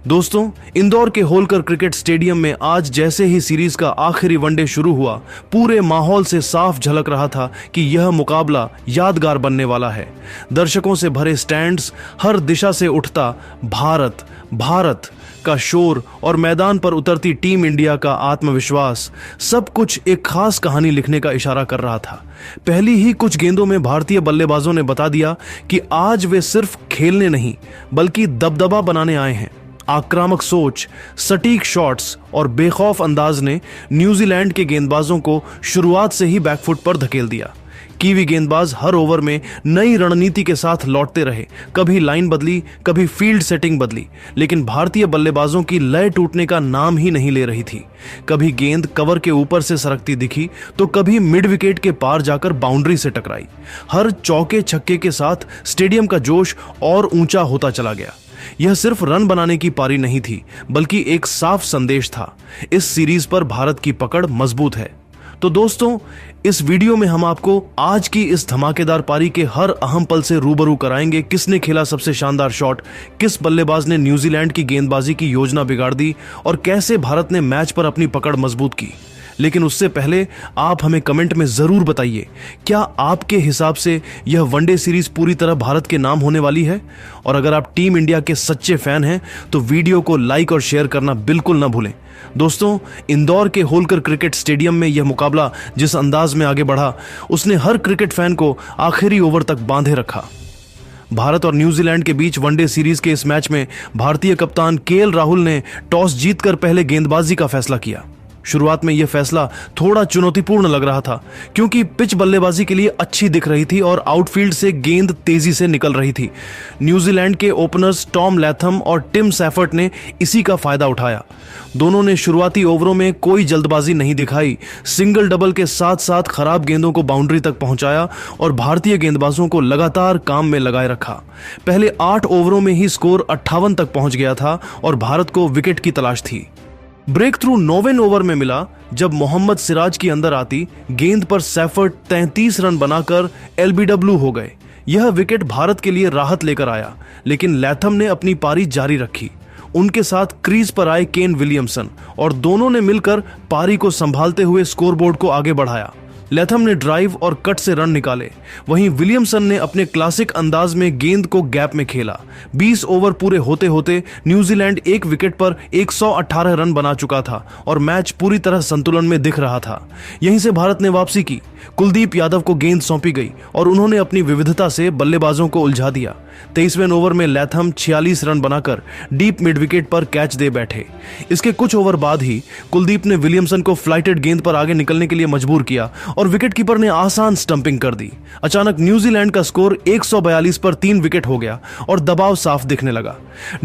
दोस्तों, इंदौर के Holkar cricket stadium में आज जैसे ही सीरीज का आखिरी वनडे शुरू हुआ, पूरे माहौल से साफ झलक रहा था कि यह मुकाबला यादगार बनने वाला है। दर्शकों से भरे स्टैंड्स, हर दिशा से उठता भारत भारत का शोर और मैदान पर उतरती टीम इंडिया का आत्मविश्वास, सब कुछ एक खास कहानी लिखने का इशारा कर रहा था। पहली ही कुछ गेंदों में भारतीय बल्लेबाजों ने बता दिया कि आज वे सिर्फ खेलने नहीं बल्कि दबदबा बनाने आए हैं। आक्रामक सोच, सटीक शॉट्स और बेखौफ अंदाज ने न्यूजीलैंड के गेंदबाजों को शुरुआत से ही बैकफुट पर धकेल दिया। कीवी गेंदबाज हर ओवर में नई रणनीति के साथ लौटते रहे। कभी लाइन बदली, कभी फील्ड सेटिंग बदली, लेकिन भारतीय बल्लेबाजों की लय टूटने का नाम ही नहीं ले रही थी। कभी गेंद कवर के ऊपर से सरकती दिखी तो कभी मिड विकेट के पार जाकर बाउंड्री से टकराई। हर चौके छक्के के साथ स्टेडियम का जोश और ऊंचा होता चला गया। यह सिर्फ रन बनाने की पारी नहीं थी, बल्कि एक साफ संदेश था, इस सीरीज पर भारत की पकड़ मजबूत है। तो दोस्तों, इस वीडियो में हम आपको आज की इस धमाकेदार पारी के हर अहम पल से रूबरू कराएंगे। किसने खेला सबसे शानदार शॉट, किस बल्लेबाज ने न्यूजीलैंड की गेंदबाजी की योजना बिगाड़ दी और कैसे भारत ने मैच पर अपनी पकड़ मजबूत की। लेकिन उससे पहले आप हमें कमेंट में जरूर बताइए, क्या आपके हिसाब से यह वनडे सीरीज पूरी तरह भारत के नाम होने वाली है? और अगर आप टीम इंडिया के सच्चे फैन हैं तो वीडियो को लाइक और शेयर करना बिल्कुल ना भूलें। दोस्तों, इंदौर के होलकर क्रिकेट स्टेडियम में यह मुकाबला जिस अंदाज में आगे बढ़ा, उसने हर क्रिकेट फैन को आखिरी ओवर तक बांधे रखा। भारत और न्यूजीलैंड के बीच वनडे सीरीज के इस मैच में भारतीय कप्तान केएल राहुल ने टॉस जीतकर पहले गेंदबाजी का फैसला किया। शुरुआत में यह फैसला थोड़ा चुनौतीपूर्ण लग रहा था, क्योंकि पिच बल्लेबाजी के लिए अच्छी दिख रही थी और आउटफील्ड से गेंद तेजी से निकल रही थी। न्यूजीलैंड के ओपनर्स टॉम लैथम और टिम सैफर्ट ने इसी का फायदा उठाया। दोनों ने शुरुआती ओवरों में कोई जल्दबाजी नहीं दिखाई, सिंगल डबल के साथ साथ खराब गेंदों को बाउंड्री तक पहुंचाया और भारतीय गेंदबाजों को लगातार काम में लगाए रखा। पहले 8 ओवरों में ही स्कोर 58 तक पहुंच गया था और भारत को विकेट की तलाश थी। ब्रेक थ्रू 9वें ओवर में मिला, जब मोहम्मद सिराज की अंदर आती गेंद पर सैफर्ट 33 रन बनाकर एलबीडब्ल्यू हो गए। यह विकेट भारत के लिए राहत लेकर आया, लेकिन लैथम ने अपनी पारी जारी रखी। उनके साथ क्रीज पर आए केन विलियमसन और दोनों ने मिलकर पारी को संभालते हुए स्कोरबोर्ड को आगे बढ़ाया। लैथम ने ड्राइव और कट से रन निकाले, वहीं विलियमसन ने अपने क्लासिक अंदाज में गेंद को गैप में खेला। 20 ओवर पूरे होते होते न्यूजीलैंड एक विकेट पर 118 रन बना चुका था और मैच पूरी तरह संतुलन में दिख रहा था। यहीं से भारत ने वापसी की। कुलदीप यादव को गेंद सौंपी गई और उन्होंने अपनी विविधता से बल्लेबाजों को उलझा दिया। 23वें ओवर में लैथम 46 रन बनाकर डीप मिड विकेट पर कैच दे बैठे। इसके कुछ ओवर बाद ही कुलदीप ने विलियमसन को फ्लाइटेड गेंद पर आगे निकलने के लिए मजबूर किया और विकेटकीपर ने आसान स्टंपिंग कर दी। अचानक न्यूजीलैंड का स्कोर 142 पर 3 विकेट हो गया और दबाव साफ दिखने लगा।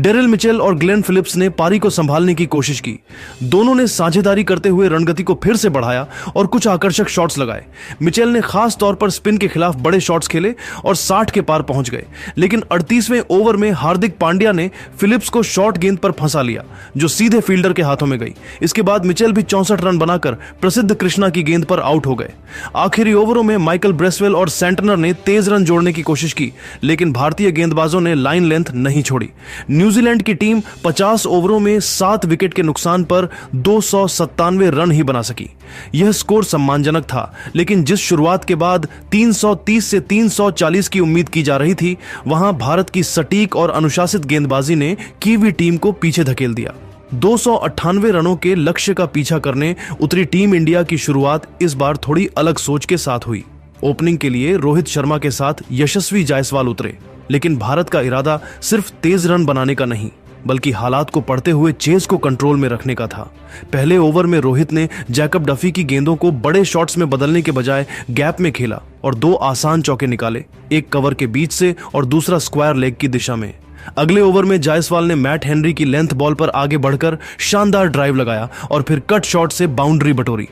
डेरिल मिचेल और ग्लेन फिलिप्स ने पारी को संभालने की कोशिश की। दोनों ने साझेदारी करते हुए रणगति को फिर से बढ़ाया और कुछ आकर्षक शॉट्स लगाए। मिचेल ने खास तौर पर स्पिन के खिलाफ बड़े शॉट्स खेले और 60 के पार पहुंच गए, लेकिन 38वें ओवर में हार्दिक पांड्या ने फिलिप्स को शॉर्ट गेंद पर फंसा लिया, जो सीधे फील्डर के हाथों में गई। इसके बाद मिचेल भी 64 रन बनाकर प्रसिद्ध कृष्णा की गेंद पर आउट हो गए। आखिरी ओवरों में माइकल ब्रेसवेल और सेंटनर ने तेज रन जोड़ने की कोशिश की, लेकिन भारतीय गेंदबाजों ने लाइन लेंथ नहीं छोड़ी। न्यूजीलैंड की टीम 50 ओवरों में 7 विकेट के नुकसान पर 297 रन ही बना सकी। यह स्कोर सम्मानजनक था, लेकिन जिस शुरुआत के बाद 330 से 340 की उम्मीद की जा रही थी, वहां भारत की सटीक और अनुशासित गेंदबाजी ने कीवी टीम को पीछे धकेल दिया। 298 रनों के लक्ष्य का पीछा करने उतरी टीम इंडिया की शुरुआत इस बार थोड़ी अलग सोच के साथ हुई। ओपनिंग के लिए रोहित शर्मा के साथ यशस्वी जायसवाल उतरे, लेकिन भारत का इरादा सिर्फ तेज रन बनाने का नहीं, बल्कि हालात को पढ़ते हुए चेज को कंट्रोल में रखने का था। पहले ओवर में रोहित ने जैकब डफी की गेंदों को बड़े शॉट्स में बदलने के बजाय गैप में खेला और 2 आसान चौके निकाले, एक कवर के बीच से और दूसरा स्क्वायर लेग की दिशा में। अगले ओवर में जायसवाल ने मैट हेनरी की लेंथ बॉल पर आगे बढ़कर शानदार ड्राइव लगाया और फिर कट शॉट से बाउंड्री बटोरी।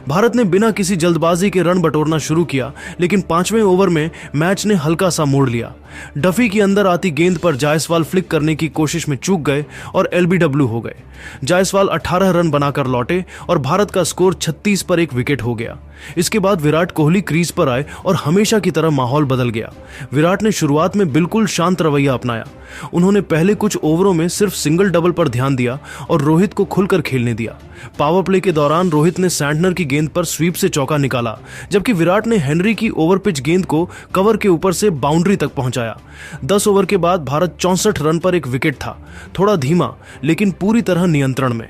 भारत ने बिना किसी जल्दबाजी के रन बटोरना शुरू किया, लेकिन 5वें ओवर में मैच ने हल्का सा मोड़ लिया। डफी की अंदर आती गेंद पर जायसवाल फ्लिक करने की कोशिश में चूक गए और एलबीडब्ल्यू हो गए। जायसवाल 18 रन बनाकर लौटे और भारत का स्कोर 36 पर एक विकेट हो गया। इसके बाद विराट कोहली क्रीज पर आए और हमेशा की तरह माहौल बदल गया। विराट ने शुरुआत में बिल्कुल शांत रवैया अपनाया। उन्होंने पहले कुछ ओवरों में सिर्फ सिंगल डबल पर ध्यान दिया और रोहित को खुलकर खेलने दिया। पावर प्ले के दौरान रोहित ने सैंटनर की गेंद पर स्वीप से चौका निकाला, जबकि विराट ने हेनरी की ओवरपिच गेंद को कवर के ऊपर से बाउंड्री तक पहुंचाया। 10 ओवर के बाद भारत 64 रन पर एक विकेट था, थोड़ा धीमा लेकिन पूरी तरह नियंत्रण में।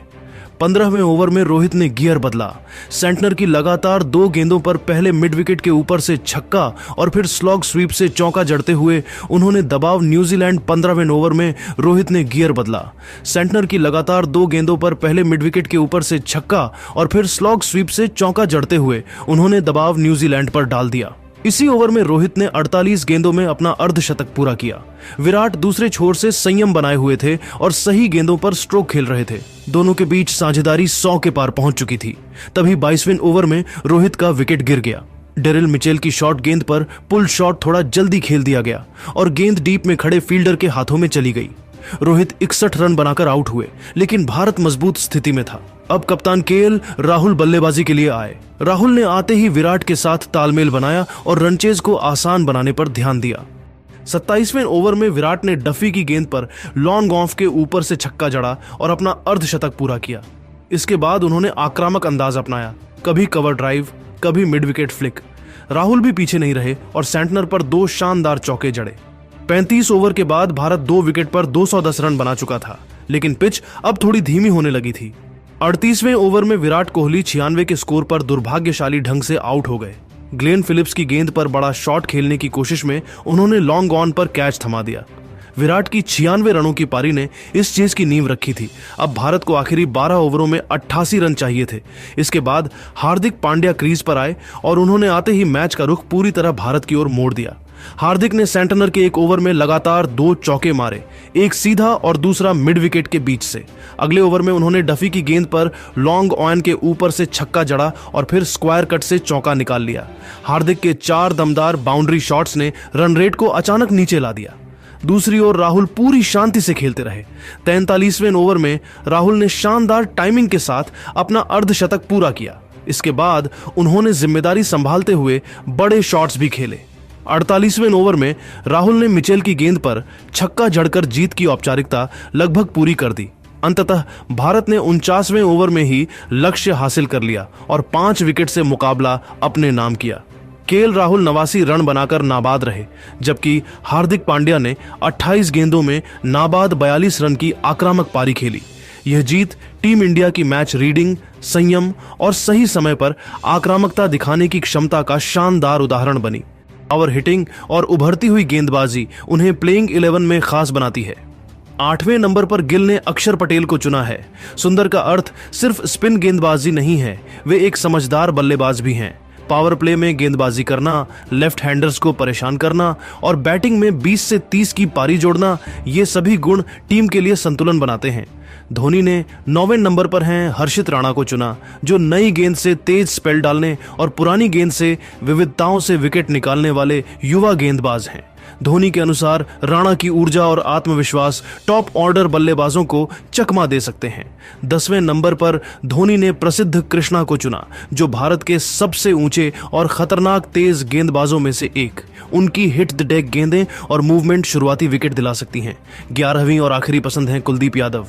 15वें ओवर में रोहित ने गियर बदला। सैंटनर की लगातार 2 गेंदों पर पहले मिड विकेट के ऊपर से छक्का और फिर स्लॉग स्वीप से चौका जड़ते हुए उन्होंने दबाव न्यूजीलैंड। 15वें ओवर में रोहित ने गियर बदला। सैंटनर की लगातार 2 गेंदों पर पहले मिड विकेट के ऊपर से छक्का और फिर स्लॉग स्वीप से चौका जड़ते हुए उन्होंने दबाव न्यूजीलैंड पर डाल दिया। इसी ओवर में रोहित ने 48 गेंदों में अपना अर्धशतक पूरा किया। विराट दूसरे छोर से संयम बनाए हुए थे और सही गेंदों पर स्ट्रोक खेल रहे थे। दोनों के बीच साझेदारी 100 के पार पहुंच चुकी थी। तभी 22वें ओवर में रोहित का विकेट गिर गया। डेरिल मिचेल की शॉर्ट गेंद पर पुल शॉट थोड़ा जल्दी खेल दिया गया और गेंद डीप में खड़े फील्डर के हाथों में चली गई। रोहित 61 रन बनाकर आउट हुए, लेकिन भारत मजबूत स्थिति में था। अब कप्तान केएल राहुल बल्लेबाजी के लिए आए। राहुल ने आते ही विराट के साथ तालमेल बनाया और रनचेज को आसान बनाने पर ध्यान दिया। 27वें ओवर में विराट ने डफी की गेंद पर लॉन्ग ऑफ के ऊपर से छक्का जड़ा और अपना अर्धशतक पूरा किया। इसके बाद उन्होंने आक्रामक अंदाज अपनाया, कभी कवर ड्राइव, कभी मिड विकेट फ्लिक। राहुल भी पीछे नहीं रहे और सैंटनर पर 2 शानदार चौके जड़े। 35 ओवर के बाद भारत 2 विकेट पर 210 रन बना चुका था, लेकिन पिच अब थोड़ी धीमी होने लगी थी। 38वें ओवर में विराट कोहली 96 के स्कोर पर दुर्भाग्यशाली ढंग से आउट हो गए। ग्लेन फिलिप्स की गेंद पर बड़ा शॉट खेलने की कोशिश में उन्होंने लॉन्ग ऑन पर कैच थमा दिया। विराट की 96 रनों की पारी ने इस चीज की नींव रखी थी। अब भारत को आखिरी 12 ओवरों में 88 रन चाहिए थे। इसके बाद हार्दिक पांड्या क्रीज पर आए और उन्होंने आते ही मैच का रुख पूरी तरह भारत की ओर मोड़ दिया। हार्दिक ने सैंटनर के एक ओवर में लगातार 2 चौके मारे, एक सीधा और दूसरा मिड विकेट के बीच से। अगले ओवर में उन्होंने डफी की गेंद पर लॉन्ग ऑन के ऊपर से छक्का जड़ा और फिर स्क्वायर कट से चौका निकाल लिया। हार्दिक के 4 दमदार बाउंड्री शॉट्स ने रन रेट को अचानक नीचे ला दिया। दूसरी ओर राहुल पूरी शांति से खेलते रहे। 43वें ओवर में राहुल ने शानदार टाइमिंग के साथ अपना अर्धशतक पूरा किया। इसके बाद उन्होंने जिम्मेदारी संभालते हुए बड़े शॉट्स भी खेले। 48वें ओवर में राहुल ने मिचेल की गेंद पर छक्का जड़कर जीत की औपचारिकता लगभग पूरी कर दी। अंततः भारत ने 49वें ओवर में ही लक्ष्य हासिल कर लिया और 5 विकेट से मुकाबला अपने नाम किया। केएल राहुल 89 रन बनाकर नाबाद रहे, जबकि हार्दिक पांड्या ने 28 गेंदों में नाबाद 42 रन की आक्रामक पारी खेली। यह जीत टीम इंडिया की मैच रीडिंग, संयम और सही समय पर आक्रामकता दिखाने की क्षमता का शानदार उदाहरण बनी। पावर हिटिंग और उभरती हुई गेंदबाजी उन्हें प्लेइंग 11 में खास बनाती है। 8वें नंबर पर गिल ने अक्षर पटेल को चुना है। सुंदर का अर्थ सिर्फ स्पिन गेंदबाजी नहीं है, वे एक समझदार बल्लेबाज भी हैं। पावर प्ले में गेंदबाजी करना, लेफ्ट हैंडर्स को परेशान करना और बैटिंग में 20 से 30 की पारी जोड़ना, ये सभी गुण टीम के लिए संतुलन बनाते हैं। धोनी ने 9वें नंबर पर हैं हर्षित राणा को चुना, जो नई गेंद से तेज स्पेल डालने और पुरानी गेंद से विविधताओं से विकेट निकालने वाले युवा गेंदबाज हैं। धोनी के अनुसार राणा की ऊर्जा और आत्मविश्वास टॉप ऑर्डर बल्लेबाजों को चकमा दे सकते हैं। 10वें नंबर पर धोनी ने प्रसिद्ध कृष्णा को चुना, जो भारत के सबसे ऊंचे और खतरनाक तेज गेंदबाजों में से एक। उनकी हिट द डेक गेंदें और मूवमेंट शुरुआती विकेट दिला सकती हैं। 11वीं और आखिरी पसंद है कुलदीप यादव।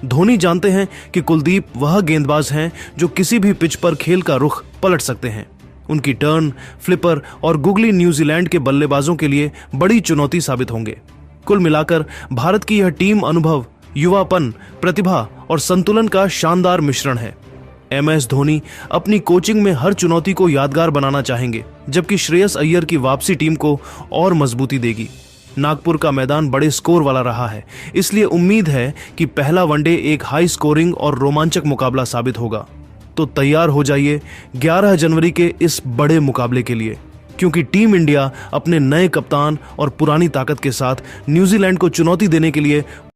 धोनी जानते हैं कि कुलदीप वह गेंदबाज हैं जो किसी भी पिच पर खेल का रुख पलट सकते हैं। उनकी टर्न, फ्लिपर और गुगली न्यूजीलैंड के बल्लेबाजों के लिए बड़ी चुनौती साबित होंगे। कुल मिलाकर भारत की यह टीम अनुभव, युवापन, प्रतिभा और संतुलन का शानदार मिश्रण है। MS धोनी अपनी कोचिंग में हर चुनौती को यादगार बनाना चाहेंगे, जबकि श्रेयस अय्यर की वापसी टीम को और मजबूती देगी। नागपुर का मैदान बड़े स्कोर वाला रहा है, इसलिए उम्मीद है कि पहला वनडे एक हाई स्कोरिंग और रोमांचक मुकाबला साबित होगा। तो तैयार हो जाइए 11 जनवरी के इस बड़े मुकाबले के लिए, क्योंकि टीम इंडिया अपने नए कप्तान और पुरानी ताकत के साथ न्यूजीलैंड को चुनौती देने के लिए